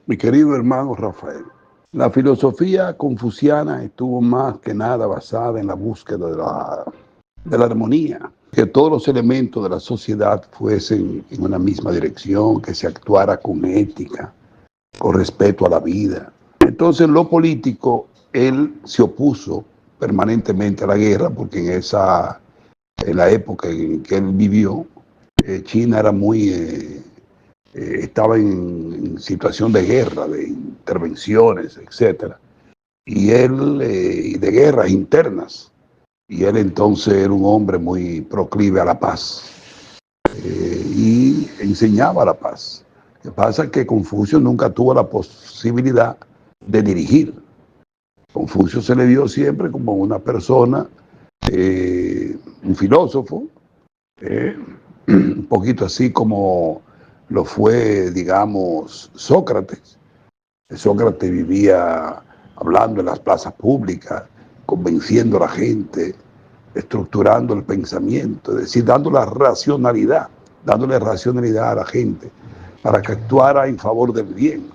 Mi querido hermano Rafael, la filosofía confuciana estuvo más que nada basada en la búsqueda de la armonía, que todos los elementos de la sociedad fuesen en una misma dirección, que se actuara con ética, con respeto a la vida. Entonces, en lo político, él se opuso permanentemente a la guerra, porque en la época en que él vivió, China era estaba en situación de guerra, de intervenciones, etcétera, y de guerras internas. Y él entonces era un hombre muy proclive a la paz y enseñaba la paz. Lo que pasa es que Confucio nunca tuvo la posibilidad de dirigir. Confucio se le vio siempre como una persona, un filósofo, un poquito así como lo fue, digamos, Sócrates. Sócrates vivía hablando en las plazas públicas, convenciendo a la gente, estructurando el pensamiento, es decir, dándole racionalidad a la gente para que actuara en favor del bien.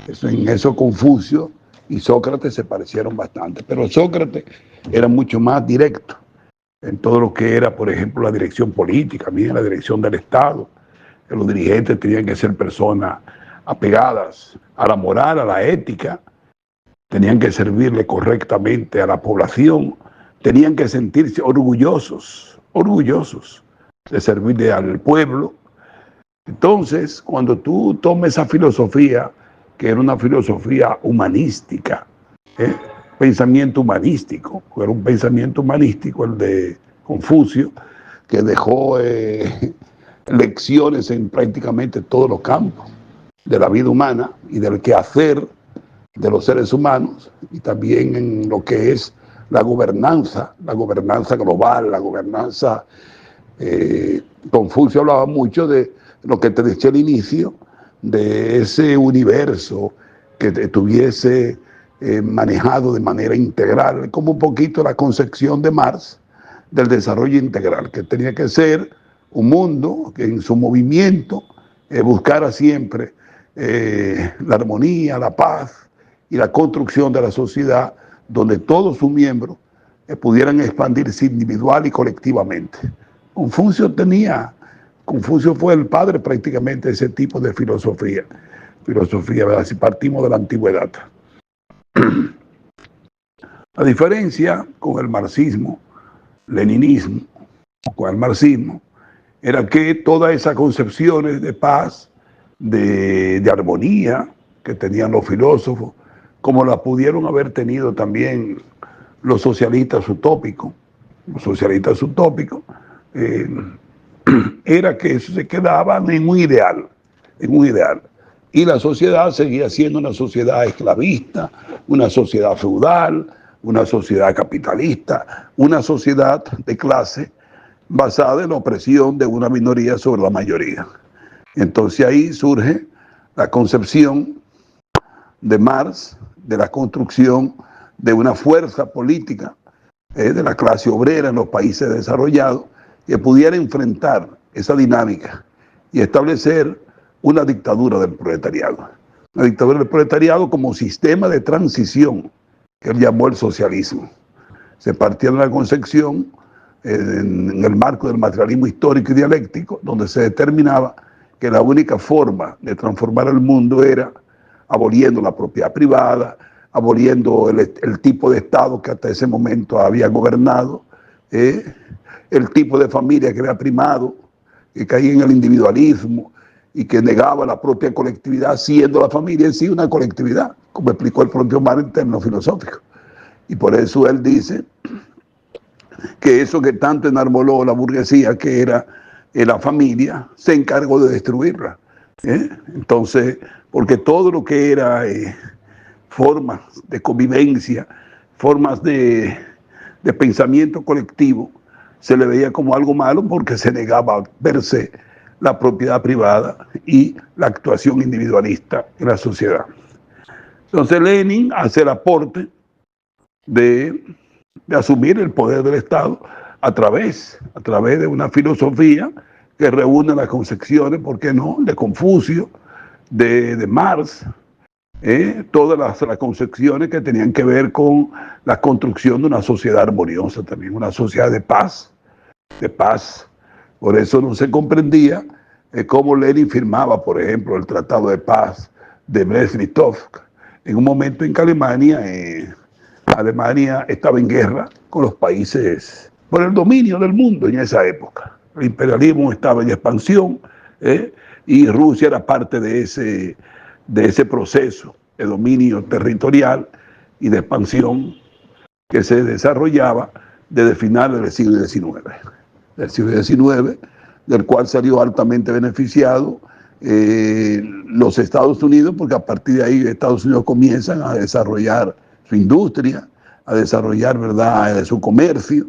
En eso Confucio y Sócrates se parecieron bastante, pero Sócrates era mucho más directo en todo lo que era, por ejemplo, la dirección política, miren la dirección del Estado, que los dirigentes tenían que ser personas apegadas a la moral, a la ética, tenían que servirle correctamente a la población, tenían que sentirse orgullosos de servirle al pueblo. Entonces, cuando tú tomes esa filosofía, que era una filosofía humanística, pensamiento humanístico, era un pensamiento humanístico el de Confucio, que dejó lecciones en prácticamente todos los campos de la vida humana y del quehacer de los seres humanos, y también en lo que es la gobernanza global, la gobernanza. Confucio hablaba mucho de lo que te decía al inicio, de ese universo que estuviese manejado de manera integral, como un poquito la concepción de Marx del desarrollo integral, que tenía que ser un mundo que en su movimiento buscara siempre la armonía, la paz y la construcción de la sociedad donde todos sus miembros pudieran expandirse individual y colectivamente. Confucio fue el padre prácticamente de ese tipo de filosofía, ¿verdad? Si partimos de la antigüedad. La diferencia con el marxismo, leninismo, con el marxismo, era que todas esas concepciones de paz, de armonía que tenían los filósofos, como la pudieron haber tenido también los socialistas utópicos. Los socialistas utópicos era que eso se quedaba en un ideal. Y la sociedad seguía siendo una sociedad esclavista, una sociedad feudal, una sociedad capitalista, una sociedad de clase basada en la opresión de una minoría sobre la mayoría. Entonces ahí surge la concepción de Marx de la construcción de una fuerza política de la clase obrera en los países desarrollados que pudiera enfrentar esa dinámica y establecer una dictadura del proletariado. Una dictadura del proletariado como sistema de transición que él llamó el socialismo. Se partía de una concepción en el marco del materialismo histórico y dialéctico, donde se determinaba que la única forma de transformar el mundo era aboliendo la propiedad privada, aboliendo el tipo de Estado que hasta ese momento había gobernado, el tipo de familia que había primado, que caía en el individualismo y que negaba la propia colectividad, siendo la familia en sí una colectividad, como explicó el propio Marx en términos filosóficos. Y por eso él dice que eso que tanto enarboló la burguesía, que era la familia, se encargó de destruirla. Entonces, porque todo lo que era formas de convivencia, formas de pensamiento colectivo, se le veía como algo malo porque se negaba per se la propiedad privada y la actuación individualista en la sociedad. Entonces Lenin hace el aporte de asumir el poder del Estado a través de una filosofía que reúne las concepciones, ¿por qué no?, de Confucio, de Marx, todas las concepciones que tenían que ver con la construcción de una sociedad armoniosa también, una sociedad de paz, de paz. Por eso no se comprendía cómo Lenin firmaba, por ejemplo, el Tratado de Paz de Brest-Litovsk, en un momento en que Alemania estaba en guerra con los países por el dominio del mundo en esa época. El imperialismo estaba en expansión, y Rusia era parte de ese proceso de dominio territorial y de expansión que se desarrollaba desde finales del siglo XIX, del cual salió altamente beneficiado los Estados Unidos, porque a partir de ahí Estados Unidos comienzan a desarrollar su industria, a desarrollar, ¿verdad?, su comercio,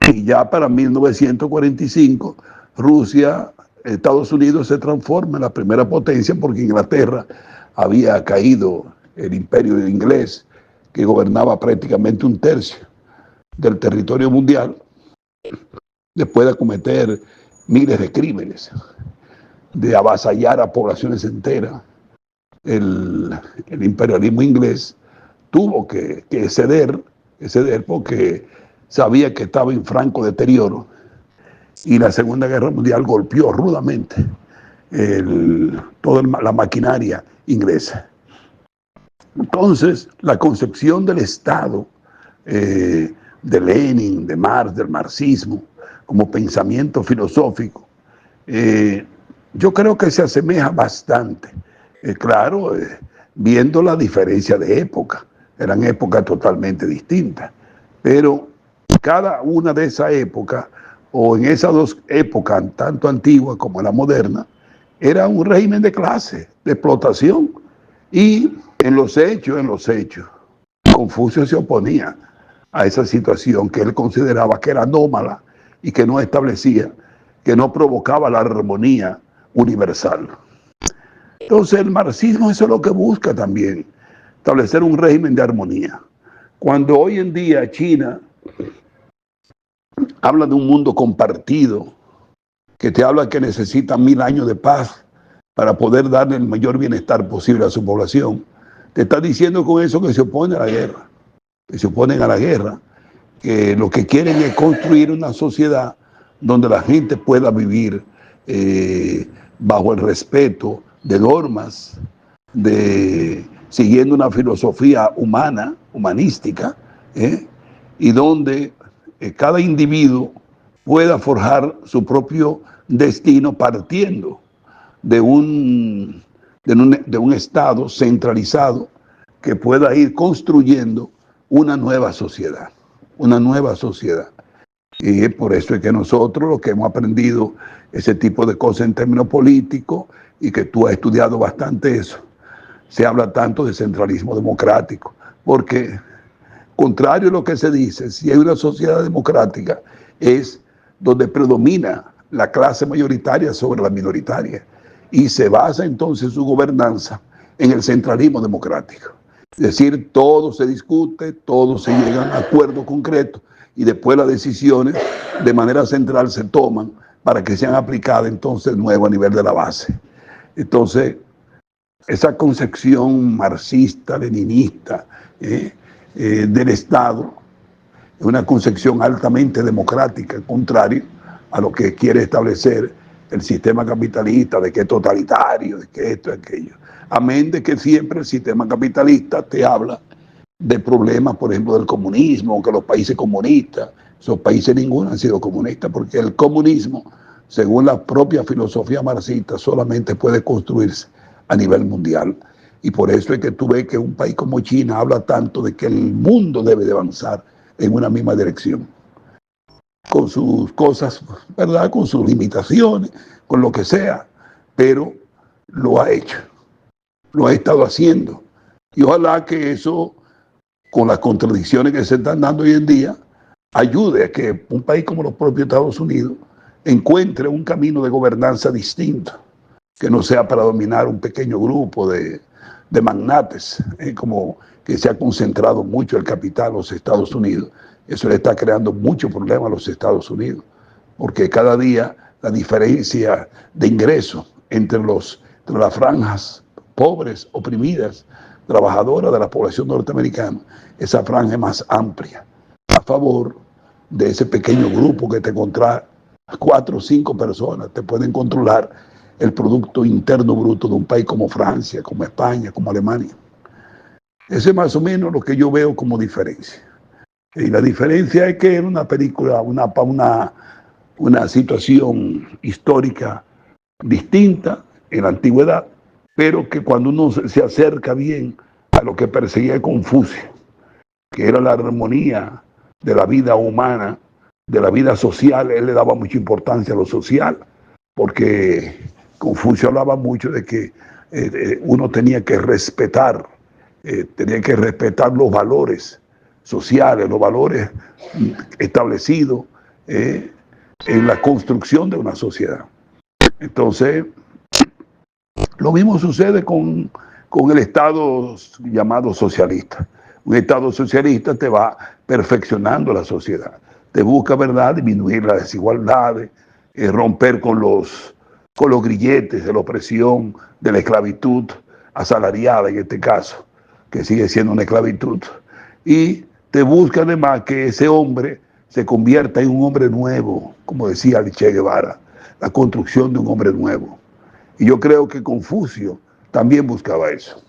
y ya para 1945 Rusia, Estados Unidos se transforma en la primera potencia, porque Inglaterra había caído, el imperio inglés, que gobernaba prácticamente un tercio del territorio mundial, después de cometer miles de crímenes, de avasallar a poblaciones enteras. El imperialismo inglés tuvo que ceder porque sabía que estaba en franco deterioro, y la Segunda Guerra Mundial golpeó rudamente toda la maquinaria inglesa. Entonces, la concepción del Estado de Lenin, de Marx, del marxismo, como pensamiento filosófico, yo creo que se asemeja bastante. Claro, viendo la diferencia de época, eran épocas totalmente distintas, pero cada una de esas épocas, o en esas dos épocas, tanto antigua como la moderna, era un régimen de clase, de explotación. Y en los hechos, Confucio se oponía a esa situación que él consideraba que era anómala y que no establecía, que no provocaba la armonía universal. Entonces el marxismo eso es lo que busca también, establecer un régimen de armonía. Cuando hoy en día China habla de un mundo compartido, que te habla que necesita 1000 años de paz para poder darle el mayor bienestar posible a su población, te está diciendo con eso que se opone a la guerra, que se oponen a la guerra, que lo que quieren es construir una sociedad donde la gente pueda vivir bajo el respeto de normas, siguiendo una filosofía humana, humanística, y donde cada individuo pueda forjar su propio destino partiendo de un Estado centralizado que pueda ir construyendo una nueva sociedad, Y es por eso es que nosotros, los que hemos aprendido ese tipo de cosas en términos políticos, y que tú has estudiado bastante eso, se habla tanto de centralismo democrático, porque contrario a lo que se dice, si hay una sociedad democrática, es donde predomina la clase mayoritaria sobre la minoritaria, y se basa entonces su gobernanza en el centralismo democrático. Es decir, todo se discute, todo se llega a acuerdos concretos, y después las decisiones de manera central se toman para que sean aplicadas entonces nuevo a nivel de la base. Entonces, esa concepción marxista, leninista del Estado es una concepción altamente democrática, contrario a lo que quiere establecer el sistema capitalista, de que es totalitario, de que esto y aquello. Amén de que siempre el sistema capitalista te habla de problemas, por ejemplo, del comunismo, que los países comunistas, esos países ninguno han sido comunistas, porque el comunismo, según la propia filosofía marxista, solamente puede construirse a nivel mundial. Y por eso es que tú ves que un país como China habla tanto de que el mundo debe de avanzar en una misma dirección, con sus cosas, ¿verdad?, con sus limitaciones, con lo que sea, pero lo ha hecho, lo ha estado haciendo. Y ojalá que eso, con las contradicciones que se están dando hoy en día, ayude a que un país como los propios Estados Unidos encuentre un camino de gobernanza distinto, que no sea para dominar un pequeño grupo de magnates, como que se ha concentrado mucho el capital en los Estados Unidos. Eso le está creando mucho problema a los Estados Unidos, porque cada día la diferencia de ingresos entre las franjas pobres, oprimidas, trabajadoras de la población norteamericana, esa franja es más amplia, a favor de ese pequeño grupo que te controla, 4 o 5 personas te pueden controlar el Producto Interno Bruto de un país como Francia, como España, como Alemania. Ese es más o menos lo que yo veo como diferencia. Y la diferencia es que era una película, una situación histórica distinta en la antigüedad, pero que cuando uno se acerca bien a lo que perseguía Confucio, que era la armonía de la vida humana, de la vida social, él le daba mucha importancia a lo social, porque Confucio hablaba mucho de que uno tenía que respetar los valores sociales, los valores establecidos en la construcción de una sociedad. Entonces, lo mismo sucede con el Estado llamado socialista. Un Estado socialista te va perfeccionando la sociedad, te busca, ¿verdad?, disminuir las desigualdades, romper con los grilletes de la opresión, de la esclavitud asalariada en este caso, que sigue siendo una esclavitud, y te busca además que ese hombre se convierta en un hombre nuevo, como decía Che Guevara, la construcción de un hombre nuevo. Y yo creo que Confucio también buscaba eso.